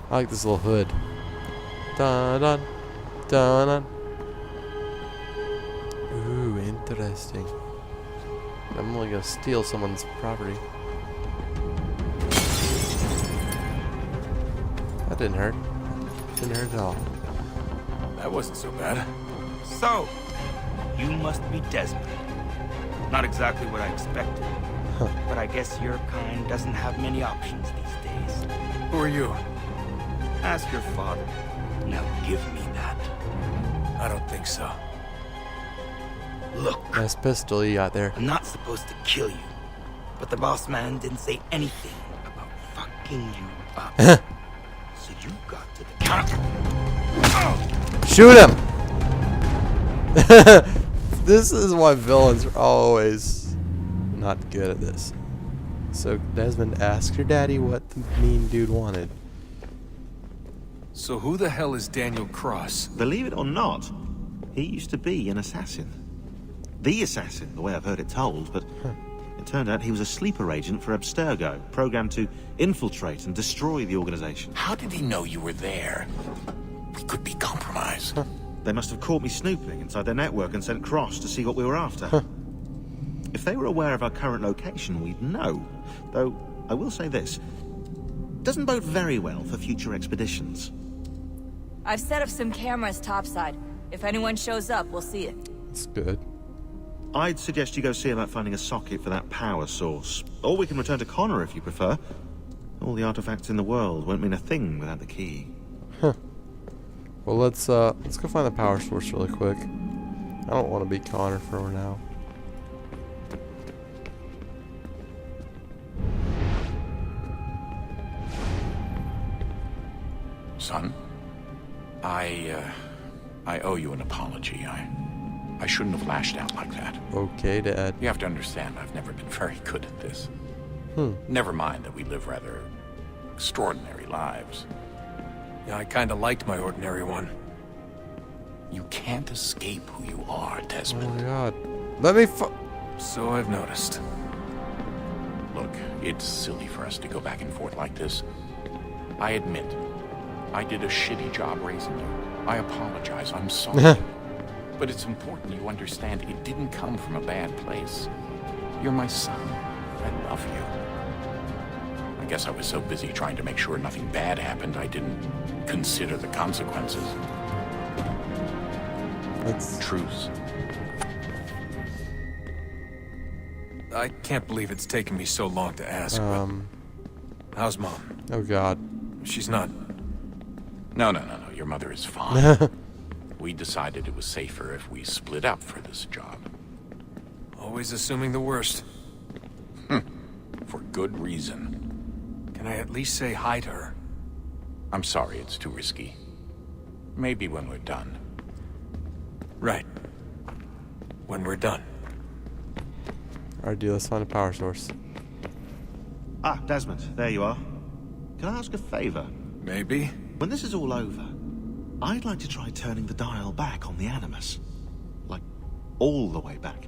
I like this little hood. Dun dun dun dun. Ooh, interesting. I'm only gonna steal someone's property. That didn't hurt. Didn't hurt at all. That wasn't so bad. So, you must be Desmond. Not exactly what I expected. Huh. But I guess your kind doesn't have many options these days. Who are you? Ask your father. Now give me that. I don't think so. Look, Nice pistol you got there. I'm not supposed to kill you. But the boss man didn't say anything about fucking you up. So you got to the counter. Shoot him! This is why villains are always not good at this. So Desmond asked your daddy what the mean dude wanted. So who the hell is Daniel Cross? Believe it or not, he used to be an assassin. The assassin, the way I've heard it told, but it turned out he was a sleeper agent for Abstergo, programmed to infiltrate and destroy the organization. How did he know you were there? We could be compromised. They must have caught me snooping inside their network and sent Cross to see what we were after. If they were aware of our current location, we'd know. Though, I will say this. Doesn't bode very well for future expeditions. I've set up some cameras topside. If anyone shows up, we'll see it. It's good. I'd suggest you go see about finding a socket for that power source. Or we can return to Connor if you prefer. All the artifacts in the world won't mean a thing without the key. Well, let's go find the power source really quick. I don't want to be Connor for now. Son, I owe you an apology. I shouldn't have lashed out like that. Okay, Dad. You have to understand, I've never been very good at this. Never mind that we live rather extraordinary lives. Yeah, I kinda liked my ordinary one. You can't escape who you are, Oh Desmond. my God. Let me So I've noticed. Look, it's silly for us to go back and forth like this. I admit, I did a shitty job raising you. I apologize, I'm sorry. But it's important you understand it didn't come from a bad place. You're my son. I love you. I guess I was so busy trying to make sure nothing bad happened, I didn't consider the consequences. It's Truce. I can't believe it's taken me so long to ask, but how's Mom? oh God. She's not... No. Your mother is fine. We decided it was safer if we split up for this job. Always assuming the worst. For good reason. Can I at least say hi to her? I'm sorry, it's too risky. Maybe when we're done. Right. When we're done. Alright, dude, let's find a power source. Ah, Desmond, there you are. Can I ask a favor? Maybe. When this is all over, I'd like to try turning the dial back on the Animus. Like, all the way back.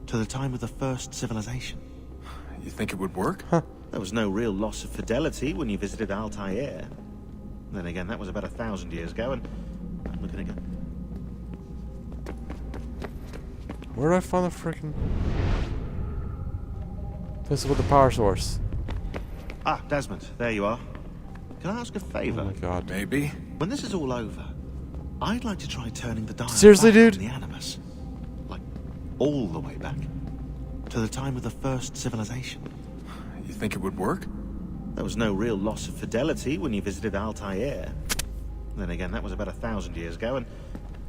To the time of the first civilization. You think it would work? There was no real loss of fidelity when you visited Altair. Then again, that was about 1,000 years ago, and I'm looking at it. Where do I find the frickin' pistol with the power source? Ah, Desmond, there you are. Can I ask a favor? Oh my God. Maybe. When this is all over, I'd like to try turning the dial Seriously, back dude? on the Animus. Like, all the way back. To the time of the first civilization. You think it would work? There was no real loss of fidelity when you visited Altair. Then again, that was about 1,000 years ago, and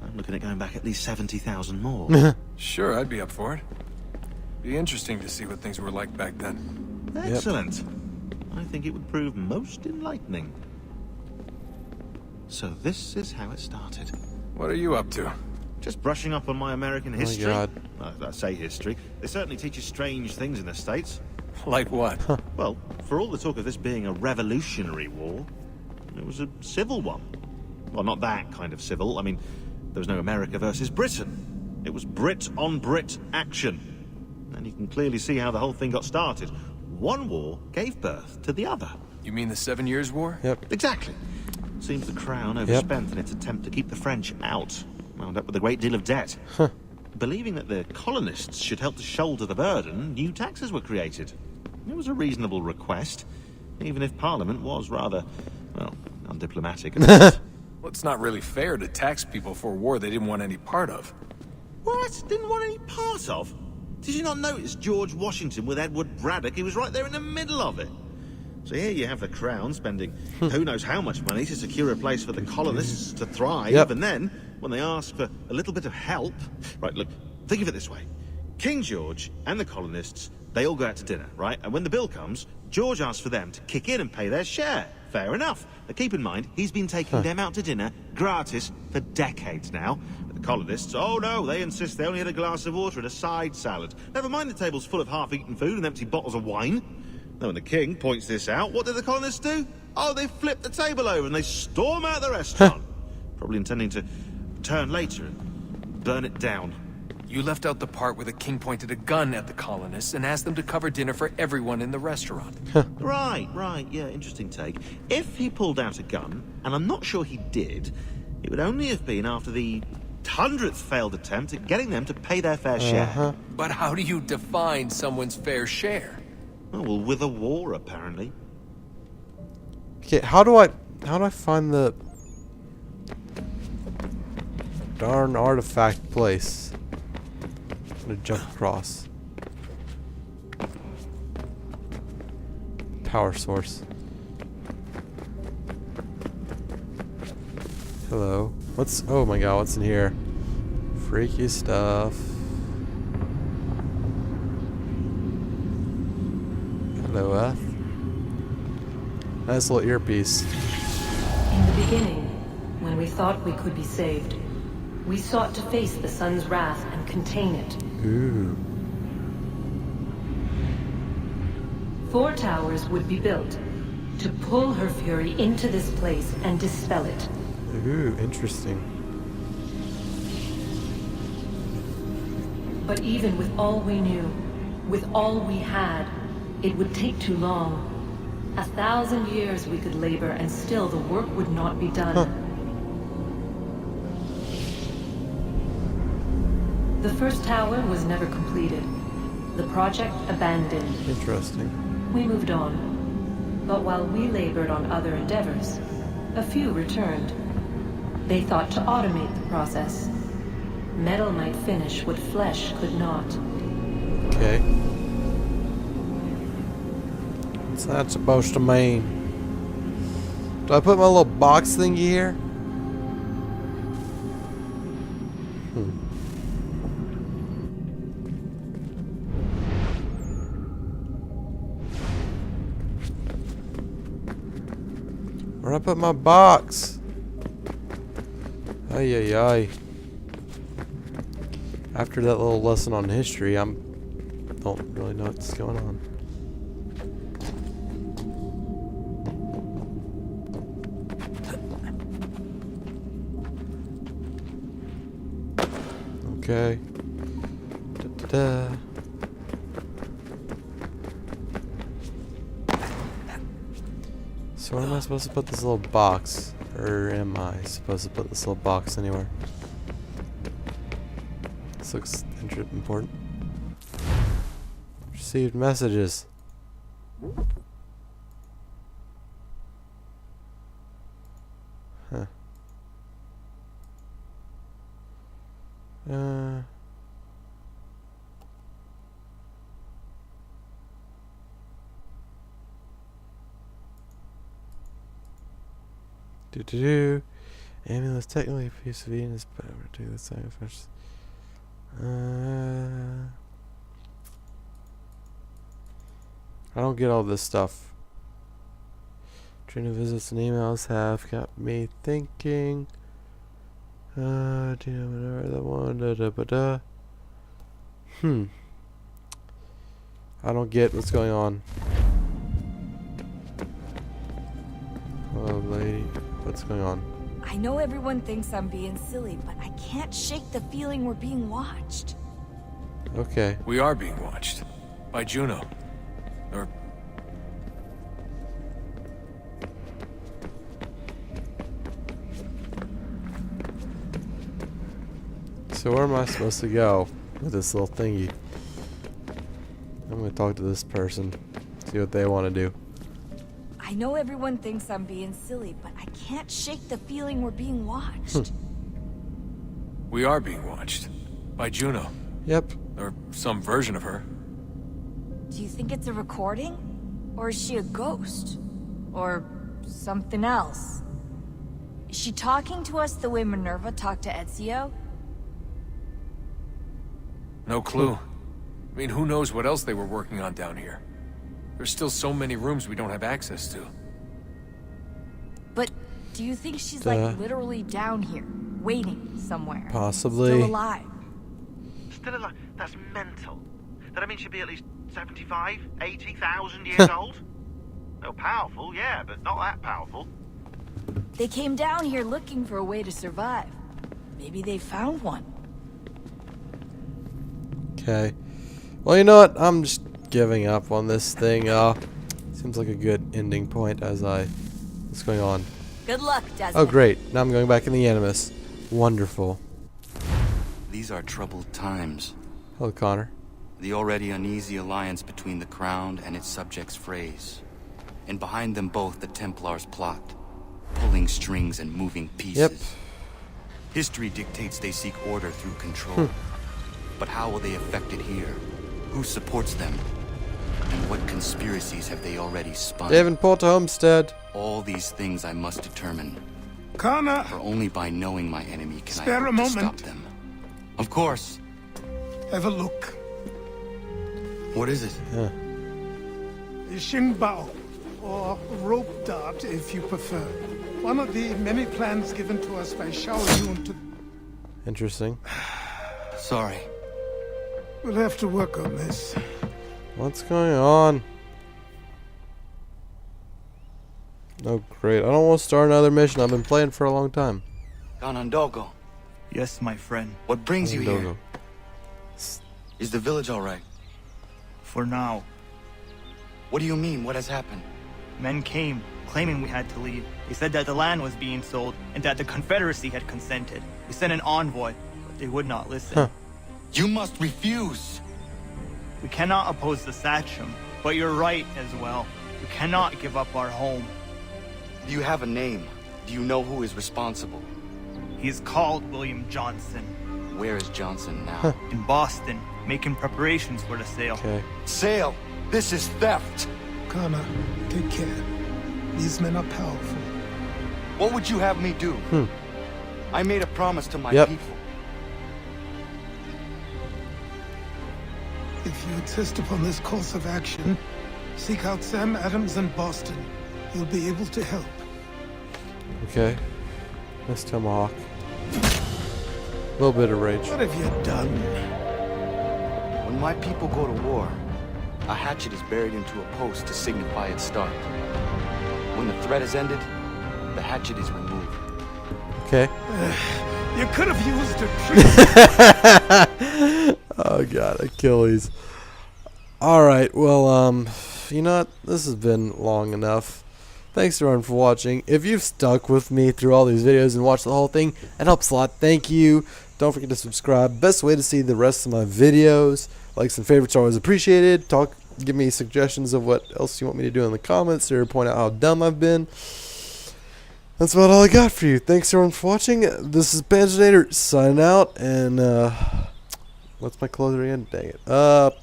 I'm looking at going back at least 70,000 more. Sure, I'd be up for it. Be interesting to see what things were like back then. Excellent. I think it would prove most enlightening. So this is how it started. What are you up to? Just brushing up on my American history. God. I say history. They certainly teach you strange things in the States. Like what? Well, for all the talk of this being a revolutionary war, it was a civil one. Well, not that kind of civil. I mean, there was no America versus Britain. It was Brit on Brit action. And you can clearly see how the whole thing got started. One war gave birth to the other. You mean the 7 Years' War? Yep. Exactly. Seems the Crown overspent in its attempt to keep the French out. Wound up with a great deal of debt. Huh. Believing that the colonists should help to shoulder the burden, new taxes were created. It was a reasonable request, even if Parliament was rather, well, undiplomatic. Well, it's not really fair to tax people for a war they didn't want any part of. What? Didn't want any part of? Did you not notice George Washington with Edward Braddock? He was right there in the middle of it. So here you have the Crown spending who knows how much money to secure a place for the colonists to thrive, Yep. and then, when they ask for a little bit of help... Right, look, think of it this way. King George and the colonists, they all go out to dinner, right? And when the bill comes, George asks for them to kick in and pay their share. Fair enough. But keep in mind, he's been taking them out to dinner gratis for decades now. But the colonists, oh no, they insist they only had a glass of water and a side salad. Never mind the table's full of half-eaten food and empty bottles of wine. Now, when the king points this out, what do the colonists do? Oh, they flip the table over and they storm out the restaurant. Probably intending to return later and burn it down. You left out the part where the king pointed a gun at the colonists and asked them to cover dinner for everyone in the restaurant. Right, yeah, interesting take. If he pulled out a gun, and I'm not sure he did, it would only have been after the 100th failed attempt at getting them to pay their fair share. But how do you define someone's fair share? Oh, well, with a war, apparently. Okay, how do I find the darn artifact place? I'm gonna jump across. Power source. Hello. What's, oh my god, what's in here? Freaky stuff. Hello, Earth. Nice little earpiece. In the beginning, when we thought we could be saved, we sought to face the sun's wrath and contain it. Ooh. 4 towers would be built to pull her fury into this place and dispel it. Ooh, interesting. But even with all we knew, with all we had, it would take too long. 1,000 years we could labor and still the work would not be done. The first tower was never completed. The project abandoned. Interesting. We moved on. But while we labored on other endeavors, a few returned. They thought to automate the process. Metal might finish what flesh could not. Okay. What's that supposed to mean? Do I put my little box thingy here? Where'd I put my box? Ay ay ay. After that little lesson on history, don't really know what's going on. Okay. Da-da-da. So where am I supposed to put this little box? Or am I supposed to put this little box anywhere? This looks important. Received messages. Huh. Ambulance technically a piece of Venus, but we're doing the same first. I don't get all this stuff. Train of visits and emails have got me thinking. Whatever the one. I don't get what's going on. Hello, lady. What's going on? I know everyone thinks I'm being silly, but I can't shake the feeling we're being watched. Okay. We are being watched. By Juno. Or... So where am I supposed to go with this little thingy? I'm gonna talk to this person, see what they want to do. I know everyone thinks I'm being silly, but I can't shake the feeling we're being watched. We are being watched. By Juno. Yep. Or some version of her. Do you think it's a recording? Or is she a ghost? Or something else? Is she talking to us the way Minerva talked to Ezio? No clue. I mean, who knows what else they were working on down here? There's still so many rooms we don't have access to. But do you think she's like literally down here, waiting somewhere? Possibly. Still alive? Still alive? That's mental. That means she'd be at least 75, 80,000 years old? No, powerful, yeah, but not that powerful. They came down here looking for a way to survive. Maybe they found one. Okay. Well, you know what? I'm just giving up on this thing. Seems like a good ending point as I... What's going on? Good luck, Desmond. Oh, great. Now I'm going back in the Animus. Wonderful. These are troubled times. Hello, Connor. The already uneasy alliance between the Crown and its subjects frays. And behind them both the Templars plot, pulling strings and moving pieces. Yep. History dictates they seek order through control. But how will they affect it here? Who supports them? And what conspiracies have they already spun? Davenport Homestead. All these things I must determine. Connor, For only by knowing my enemy can I spare hope a to moment. stop them. Of course. have a look. What is it? Yeah. The Xingbao, or rope dart if you prefer. One of the many plans given to us by Shao Yun to... Interesting. Sorry. We'll have to work on this. What's going on? Oh, great. I don't want to start another mission. I've been playing for a long time. Ganondogo, Yes, my friend. what brings you here? Dogo. Is the village all right? For now. What do you mean? What has happened? Men came, claiming we had to leave. They said that the land was being sold, and that the Confederacy had consented. We sent an envoy, but they would not listen. Huh. You must refuse! We cannot oppose the Sachem, but you're right as well. We cannot give up our home. Do you have a name? Do you know who is responsible? He is called William Johnson. Where is Johnson now? In Boston, making preparations for the sale. Okay. Sale! This is theft! Connor, take care. These men are powerful. What would you have me do? I made a promise to my Yep. people. If you insist upon this course of action, seek out Sam Adams in Boston. He'll be able to help. Okay. Nice tomahawk. A little bit of rage. What have you done? When my people go to war, a hatchet is buried into a post to signify its start. When the threat is ended, the hatchet is removed. Okay. You could have used a tree. Oh god, Achilles. Alright, well, you know what? This has been long enough. Thanks everyone for watching. If you've stuck with me through all these videos and watched the whole thing, it helps a lot. Thank you. Don't forget to subscribe. Best way to see the rest of my videos. Likes and favorites are always appreciated. Give me suggestions of what else you want me to do in the comments, or point out how dumb I've been. That's about all I got for you. Thanks everyone for watching. This is Panzernator signing out, and what's my closer again? Dang it.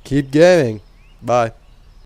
Keep gaming. Bye.